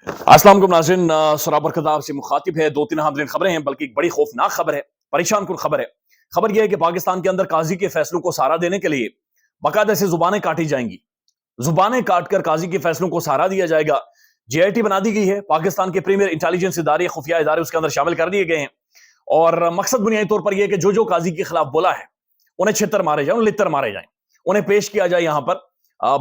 अस्सलाम वालेकुम नाज़रीन, सराबर खिताब से मुखातिब है। दो तीन हामदीन खबरें हैं, बल्कि एक बड़ी खौफनाक खबर है, परेशान कुन खबर है। खबर यह है कि पाकिस्तान के अंदर काजी के फैसलों को सहारा देने के लिए बाकायदा से जुबानें काटी जाएंगी। जुबानें काटकर काजी के फैसलों को सहारा दिया जाएगा। जेआईटी बना दी गई है, पाकिस्तान के प्रीमियर इंटेलिजेंस इदारे, खुफिया इदारे उसके अंदर शामिल कर दिए गए हैं। और मकसद बुनियादी तौर पर यह है कि जो जो काजी के खिलाफ बोला है उन्हें छितर मारे जाए, उन्हें लितर मारे जाए, उन्हें पेश किया जाए यहां पर।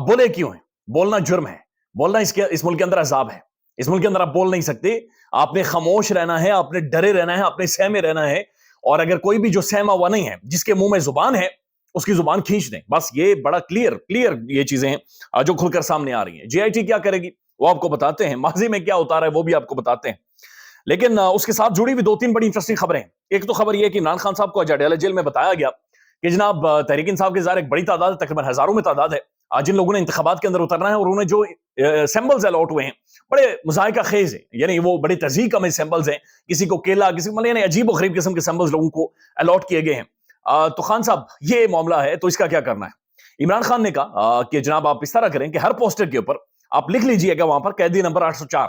बोले क्यों है? बोलना जुर्म है, बोलना इस मुल्क के अंदर अजाब है। इस मुल्क के अंदर आप बोल नहीं सकते, आपने खामोश रहना है, आपने डरे रहना है, आपने सहमे रहना है। और अगर कोई भी जो सहमा हुआ नहीं है, जिसके मुंह में जुबान है, उसकी जुबान खींच दें। बस ये बड़ा क्लियर क्लियर ये चीजें हैं जो खुलकर सामने आ रही हैं। जेआईटी क्या करेगी वो आपको बताते हैं, माजी में क्या उतारा है वो भी आपको बताते हैं। लेकिन उसके साथ जुड़ी हुई दो तीन बड़ी इंटरेस्टिंग खबरें हैं। एक तो खबर यह है कि इमरान खान साहब को आज अडयाला जेल में बताया गया कि जनाब तहरीक इंसाफ के ज़ाहिर एक बड़ी तादाद है, तकरीबन हजारों में तादाद है, जिन लोगों ने इंतखाबात के अंदर उतरना है, और उन्हें जो सैंपल्स अलॉट हुए हैं बड़े मुजाहिका खेज है, यानी वो बड़े तज़ीक में सैंपल्स हैं। किसी को केला, किसी को यानी अजीब और गरीब किस्म के सैंपल्स लोगों को अलॉट किए गए हैं। तो खान साहब ये मामला है, तो इसका क्या करना है? इमरान खान ने कहा कि जनाब आप इस तरह करें कि हर पोस्टर के ऊपर आप लिख लीजिएगा वहां पर कैदी नंबर 804।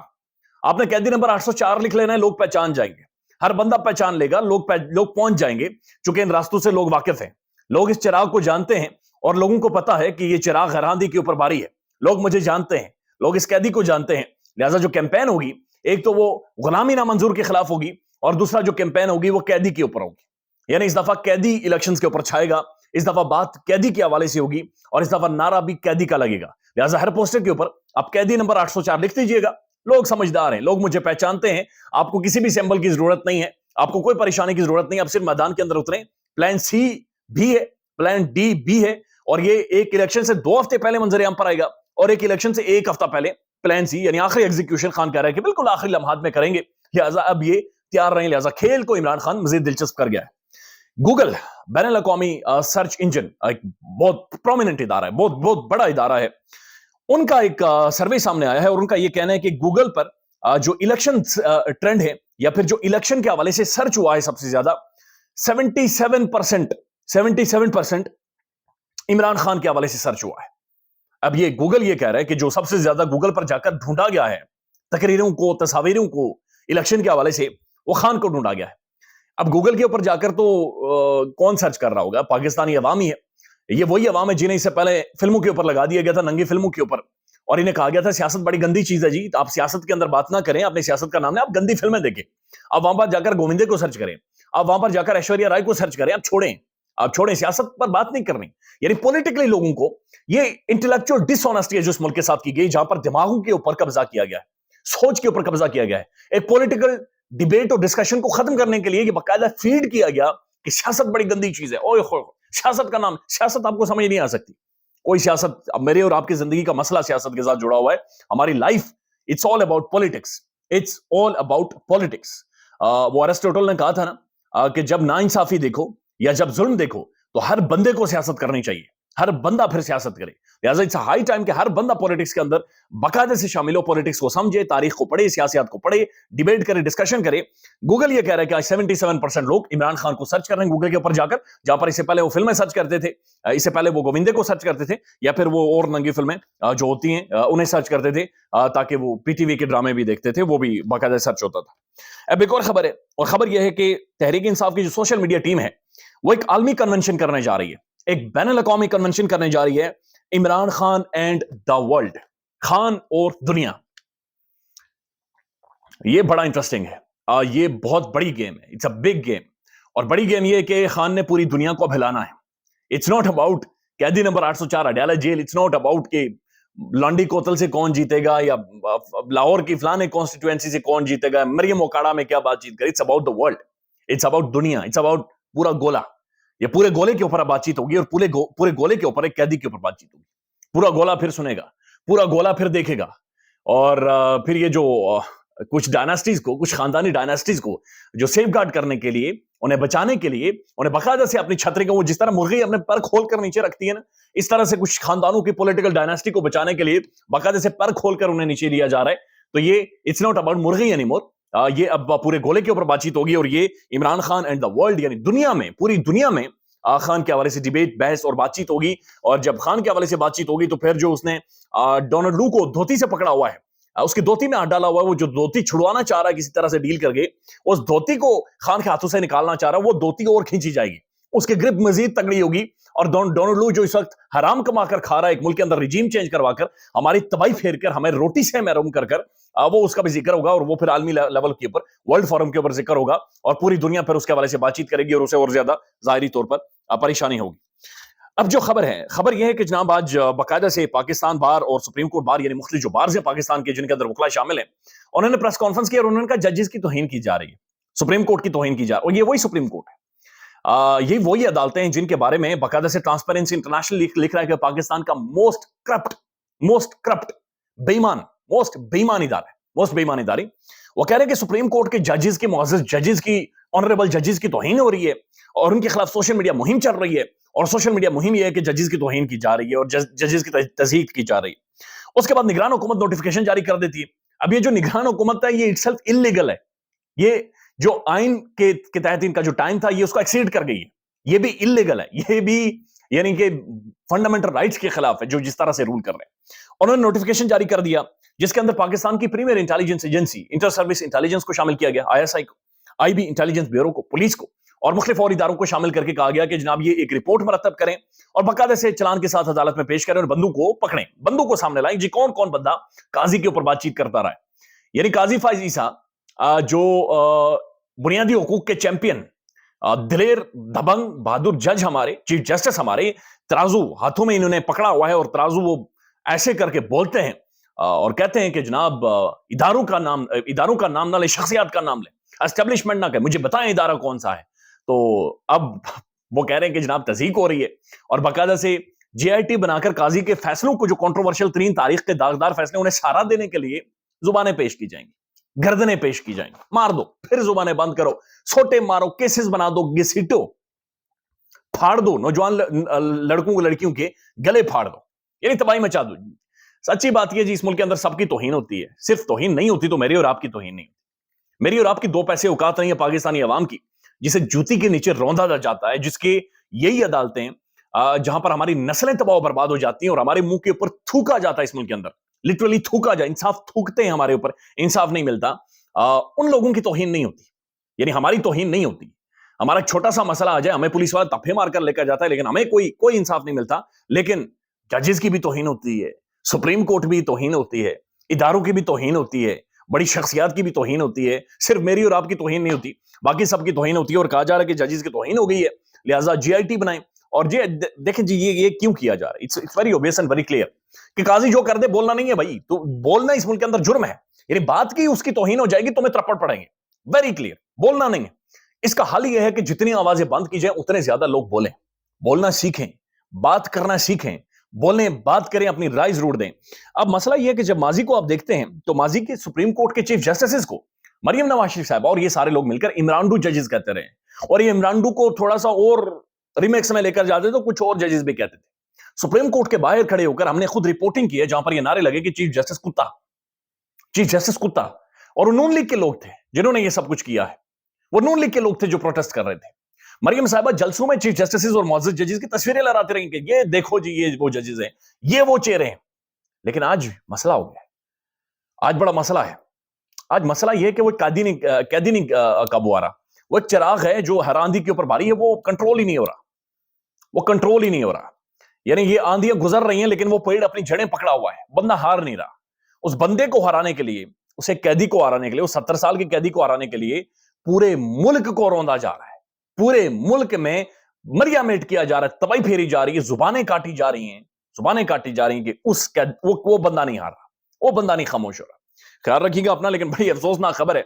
आपने कैदी नंबर 804 लिख लेना है, लोग पहचान जाएंगे, हर बंदा पहचान लेगा, लोग पहुंच जाएंगे, चूंकि इन रास्तों से लोग वाकिफ हैं, लोग इस चिराग को जानते हैं, और लोगों को पता है कि ये चिराग गरांदी के ऊपर बारी है। लोग मुझे जानते हैं, लोग इस कैदी को जानते हैं। लिहाजा जो कैंपेन होगी, एक तो वो गुलामी नामंजूर के खिलाफ होगी, और दूसरा जो कैंपेन होगी वो कैदी के ऊपर होगी। यानी इस दफा कैदी इलेक्शंस के ऊपर छाएगा, इस दफा बात कैदी के हवाले से होगी, और इस दफा नारा भी कैदी का लगेगा। लिहाजा हर पोस्टर के ऊपर आप कैदी नंबर 804 लिख दीजिएगा। लोग समझदार हैं, लोग मुझे पहचानते हैं, आपको किसी भी सिंबल की जरूरत नहीं है, आपको कोई परेशानी की जरूरत नहीं है, आप सिर्फ मैदान के अंदर उतरें। प्लान सी भी है, प्लान डी भी है, और ये एक इलेक्शन से 2 हफ्ते पहले मंजर-ए-आम पर आएगा, और एक इलेक्शन से 1 हफ्ता पहले प्लान सी, यानी आखिरी एग्जीक्यूशन खान कह रहा है कि बिल्कुल आखिरी लम्हात में करेंगे। लिहाजा अब ये तैयार रहें। लिहाजा खेल को इमरान खान मजीद दिलचस्प कर गया है। गूगल बैनुल-अक़वामी सर्च इंजन, एक बहुत प्रोमिनेंट इदारा है, बहुत बहुत बड़ा इदारा है। उनका एक सर्वे सामने आया है, और उनका यह कहना है कि गूगल पर जो इलेक्शन ट्रेंड है, या फिर जो इलेक्शन के हवाले से सर्च हुआ है सबसे ज्यादा, 77% इमरान खान के हवाले से सर्च हुआ है। अब ये गूगल ये कह रहा है कि जो सबसे ज्यादा गूगल पर जाकर ढूंढा गया है तकरीरों को, तस्वीरों को, इलेक्शन के हवाले से, वो खान को ढूंढा गया है। अब गूगल के ऊपर जाकर तो कौन सर्च कर रहा होगा? पाकिस्तानी अवाम ही है। ये वही अवाम है जिन्हें इससे पहले फिल्मों के ऊपर लगा दिया गया था, नंगी फिल्मों के ऊपर, और इन्हें कहा गया था सियासत बड़ी गंदी चीज है जी, तो आप सियासत के अंदर बात ना करें, अपने सियासत का नाम है, आप गंदी फिल्में देखें। आप वहां पर जाकर गोविंदे को सर्च करें, आप वहां पर जाकर ऐश्वर्या राय को सर्च करें, आप छोड़ें, सियासत पर बात नहीं करनी। यानी पॉलिटिकली लोगों को, ये इंटेलेक्चुअल डिसऑनेस्टी है जो इस मुल्क के साथ की गई, जहां पर दिमागों के ऊपर कब्जा किया गया है, सोच के ऊपर कब्जा किया गया है। एक पॉलिटिकल डिबेट और डिस्कशन को खत्म करने के लिए ये बाकायदा फीड किया गया कि सियासत बड़ी गंदी चीज है। ओए हो, सियासत का नाम, सियासत आपको समझ नहीं आ सकती कोई सियासत। अब मेरे और आपकी जिंदगी का मसला सियासत के साथ जुड़ा हुआ है, हमारी life, it's all about politics, it's all about politics. वो अरिस्टोटल ने कहा था ना कि जब नाइंसाफी देखो या जब जुल्म देखो, तो हर बंदे को सियासत करनी चाहिए, हर बंदा फिर सियासत करे। लिहाजा इट्स हाई टाइम कि हर बंदा पॉलिटिक्स के अंदर बाकायदे से शामिल हो, पॉलिटिक्स को समझे, तारीख को पढ़े, सियासत को पढ़े, डिबेट करे, डिस्कशन करे। गूगल ये कह रहा है कि 77% लोग इमरान खान को सर्च कर रहे हैं गूगल के ऊपर जाकर, जहां पर इससे पहले वो फिल्में सर्च करते थे, इससे पहले वो गोविंदे को सर्च करते थे, या फिर वो और नंगी फिल्में जो होती हैं उन्हें सर्च करते थे, ताकि वो पीटीवी के ड्रामे भी देखते थे, वो भी बाकायदा सर्च होता था। अब एक और खबर है, और खबर यह है कि तहरीक इंसाफ की जो सोशल मीडिया टीम है, वो एक आलमी कन्वेंशन करने जा रही है, एक बैनुल-अक़वामी कन्वेंशन करने जा रही है, Imran Khan and the world, Khan और दुनिया। ये बड़ा इंटरेस्टिंग है, ये बहुत बड़ी गेम है, इट्स अ बिग गेम। और बड़ी गेम ये है कि खान ने पूरी दुनिया को हिलाना है। इट्स नॉट अबाउट कैदी number 804 Adiala jail, it's not about के लांडी कोतल से कौन जीतेगा, या लाहौर की फलाने कॉन्स्टिट्यूएंसी से कौन जीतेगा, मरियम ओकाड़ा में क्या बातचीत करें। It's about the world, it's about दुनिया, इट्स अबाउट पूरा गोला। ये पूरे गोले के ऊपर बातचीत होगी, और पूरे गोले के ऊपर एक कैदी के ऊपर बातचीत होगी। पूरा गोला फिर सुनेगा, पूरा गोला फिर देखेगा, और फिर ये जो कुछ डायनास्टीज को, कुछ खानदानी डायनास्टीज को जो सेफ गार्ड करने के लिए, उन्हें बचाने के लिए, उन्हें बाकायदा से अपनी छतरी को, वो जिस तरह मुर्गी अपने पर खोल कर नीचे रखती है ना, इस तरह से कुछ खानदानों की पॉलिटिकल डायनास्टी को बचाने के लिए बाकायदा से पर खोलकर उन्हें नीचे लिया जा रहा है। तो ये इट्स नॉट अबाउट मुर्गी एनीमोर, ये अब पूरे गोले के ऊपर बातचीत होगी, और ये Imran Khan and the world, यानी दुनिया में, पूरी दुनिया में खान के हवाले से डिबेट, बहस और बातचीत होगी। और जब खान के हवाले से बातचीत होगी, तो फिर जो उसने डोनाल्ड लू को धोती से पकड़ा हुआ है, اس کی دھوتی میں ہاتھ ڈالا ہوا ہے. وہ جو دھوتی چھڑوانا چاہ رہا ہے کسی طرح سے ڈیل کر کے, اس دھوتی کو خان کے ہاتھوں سے نکالنا چاہ رہا ہے, وہ دھوتی اور کھینچی جائے گی, اس کی گرپ مزید تگڑی ہوگی. اور ڈونلڈ لو جو اس وقت حرام کما کر کھا رہا ہے ایک ملک کے اندر, رجیم چینج کروا کر, ہماری تباہی پھیر کر, ہمیں روٹی سے محروم کر کر, وہ اس کا بھی ذکر ہوگا, اور وہ پھر عالمی لیول کے اوپر, ورلڈ فورم کے اوپر ذکر ہوگا, اور پوری دنیا پھر اس کے حوالے سے بات چیت کرے گی, اور اسے اور زیادہ ظاہری طور پر پریشانی ہوگی. اب جو خبر یہ ہے کہ جناب آج باقاعدہ سے پاکستان بار اور سپریم کورٹ بار, یعنی مختلف جو بارز ہیں پاکستان کے جن کے اندر وکلا شامل ہیں, انہوں نے پریس کانفرنس کی اور انہوں نے کہا ججز کی توہین کی جا رہی ہے, سپریم کورٹ کی توہین کی جا رہی ہے. اور یہ وہی سپریم کورٹ ہے, یہ وہی عدالتیں ہیں جن کے بارے میں باقاعدہ سے ٹرانسپیرنسی انٹرنیشنل لکھ رہا ہے کہ پاکستان کا موسٹ کرپٹ بےمان ادارے. وہ کہہ رہے ہیں کہ سپریم کورٹ کے ججز کے معزز ججز کی, آنریبل ججز کی توہین ہو رہی ہے, اور ان کے خلاف سوشل میڈیا مہم چل رہی ہے, اور سوشل میڈیا مہم یہ ہے کہ ججز کی توہین کی جا رہی ہے اور ججز کی تضحیک کی جا رہی ہے. اس کے بعد نگران حکومت نوٹیفیکیشن جاری کر دیتی ہے. اب یہ جو نگران حکومت ہے یہ اٹسیلف انلیگل ہے, یہ جو آئین کے تحت ان کا جو ٹائم تھا یہ اس کو ایکسیڈ کر گئی ہے, یہ بھی انلیگل ہے, یہ بھی یعنی کہ فنڈامنٹل رائٹس کے خلاف ہے جو جس طرح سے رول کر رہے ہیں. انہوں نے نوٹیفیکیشن جاری کر دیا جس کے اندر پاکستان کی premier intelligence agency inter service intelligence کو شامل کیا گیا, ISI کو, IB انٹیلیجنس بیورو کو, پولیس کو, اور مختلف اور اداروں کو شامل کر کے کہا گیا کہ جناب یہ ایک رپورٹ مرتب کریں اور باقاعدہ سے چلان کے ساتھ عدالت میں پیش کریں اور بندوں کو پکڑیں, بندوں کو سامنے لائیں, جی کون بندہ قاضی کے اوپر بات چیت کرتا رہا ہے. یعنی قاضی فائز عیسیٰ جو بنیادی حقوق کے چیمپئن, دلیر دبنگ بہادر جج, ہمارے چیف جسٹس, ہمارے ترازو ہاتھوں میں انہوں نے پکڑا ہوا ہے, اور ترازو وہ ایسے کر کے بولتے ہیں اور کہتے ہیں کہ جناب اداروں کا نام نہ لیں, شخصیات کا نام لیں, اسٹیبلشمنٹ نہ کہ مجھے بتائیں ادارہ کون سا ہے. تو اب وہ کہہ رہے ہیں کہ جناب تضحیک ہو رہی ہے, اور باقاعدہ سے GIT بنا کر قاضی کے فیصلوں کو, جو کنٹروورشل ترین تاریخ کے داغدار فیصلے, انہیں سہارا دینے کے لیے زبانیں پیش کی جائیں گی, گردنیں پیش کی جائیں گی. مار دو پھر زبانیں بند کرو, سوٹے مارو, کیسز بنا دو, گھسیٹو, پھاڑ دو, نوجوان لڑکوں کو لڑکیوں کے گلے پھاڑ دو, یعنی تباہی مچا دو. سچی بات یہ جی اس ملک کے اندر سب کی توہین ہوتی ہے, صرف توہین نہیں ہوتی تو میری اور آپ کی توہین نہیں ہوتی. میری اور آپ کی دو پیسے اوقات نہیں ہے پاکستانی عوام کی, جسے جوتی کے نیچے روندا جاتا ہے, جس کے یہی عدالتیں جہاں پر ہماری نسلیں تباہ و برباد ہو جاتی ہیں اور ہمارے منہ کے اوپر تھوکا جاتا ہے, اس ملک کے اندر لٹرلی تھوکا جائے, انصاف تھوکتے ہیں ہمارے اوپر, انصاف نہیں ملتا, ان لوگوں کی توہین نہیں ہوتی, یعنی ہماری توہین نہیں ہوتی. ہمارا چھوٹا سا مسئلہ آ جائے, ہمیں پولیس والا تپے مار کر لے کر جاتا ہے, لیکن ہمیں کوئی انصاف نہیں ملتا. لیکن ججز کی بھی توہین ہوتی ہے, سپریم کورٹ بھی توہین ہوتی ہے, اداروں کی بھی توہین ہوتی ہے, بڑی شخصیات کی بھی توہین ہوتی ہے. صرف میری اور آپ کی توہین نہیں ہوتی, باقی سب کی توہین ہوتی ہے. اور کہا جا رہا ہے کہ ججز کی توہین ہو گئی ہے, لہٰذا GIT بنائیں. اور دیکھیں جی یہ کیوں کیا جا رہا ہے, it's very obvious and very clear کہ قاضی جو کر دے بولنا نہیں ہے بھائی, تو بولنا اس ملک کے اندر جرم ہے, یعنی بات کی اس کی توہین ہو جائے گی, تمہیں تھپڑ پڑیں گے, ویری کلیئر, بولنا نہیں ہے. اس کا حل یہ ہے کہ جتنی آوازیں بند کی جائیں اتنے زیادہ لوگ بولیں, بولنا سیکھیں, بات کرنا سیکھیں, بولیں, بات کریں, اپنی رائے ضرور دیں. اب مسئلہ یہ ہے کہ جب ماضی کو آپ دیکھتے ہیں تو ماضی کے سپریم کورٹ کے چیف جسٹسز کو مریم نواز شریف صاحبہ اور یہ سارے لوگ مل کر عمران ڈو ججز کہتے رہے, اور یہ عمران ڈو کو تھوڑا سا اور ریمیکس میں لے کر جاتے تو کچھ اور ججز بھی کہتے تھے. سپریم کورٹ کے باہر کھڑے ہو کر ہم نے خود رپورٹنگ کی ہے جہاں پر یہ نعرے لگے کہ چیف جسٹس کتا, اور وہ نون لیگ کے لوگ تھے جنہوں نے یہ سب کچھ کیا ہے, وہ نون لیگ کے لوگ تھے جو پروٹیسٹ کر رہے تھے. مریم صاحبہ جلسوں میں چیف جسٹسز اور معزز ججز کی تصویریں لہراتے رہیں کہ یہ دیکھو جی یہ وہ ججز ہیں, یہ وہ چہرے ہیں. لیکن آج مسئلہ ہو گیا ہے, آج بڑا مسئلہ ہے. آج مسئلہ یہ ہے کہ وہ قیدی نہیں قابو آ رہا, وہ ایک چراغ ہے جو ہر آندھی کے اوپر باری ہے, وہ کنٹرول ہی نہیں ہو رہا, یعنی یہ آندھیاں گزر رہی ہیں لیکن وہ پیڑ اپنی جڑیں پکڑا ہوا ہے, بندہ ہار نہیں رہا. اس بندے کو ہرانے کے لیے, اسے قیدی کو ہرانے کے لیے, اس 70 سال کے قیدی کو ہرانے کے لیے پورے ملک کو روندا جا رہا ہے, پورے ملک میں مریا میٹ کیا جا رہا ہے, تباہی پھیری جا رہی ہے, زبانیں کاٹی جا رہی ہیں کہ وہ بندہ نہیں ہار رہا, وہ بندہ نہیں خاموش ہو رہا. خیال رکھیے گا اپنا, لیکن بڑی افسوسناک خبر ہے,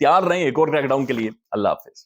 تیار رہیں ایک اور کریک ڈاؤن کے لیے. اللہ حافظ.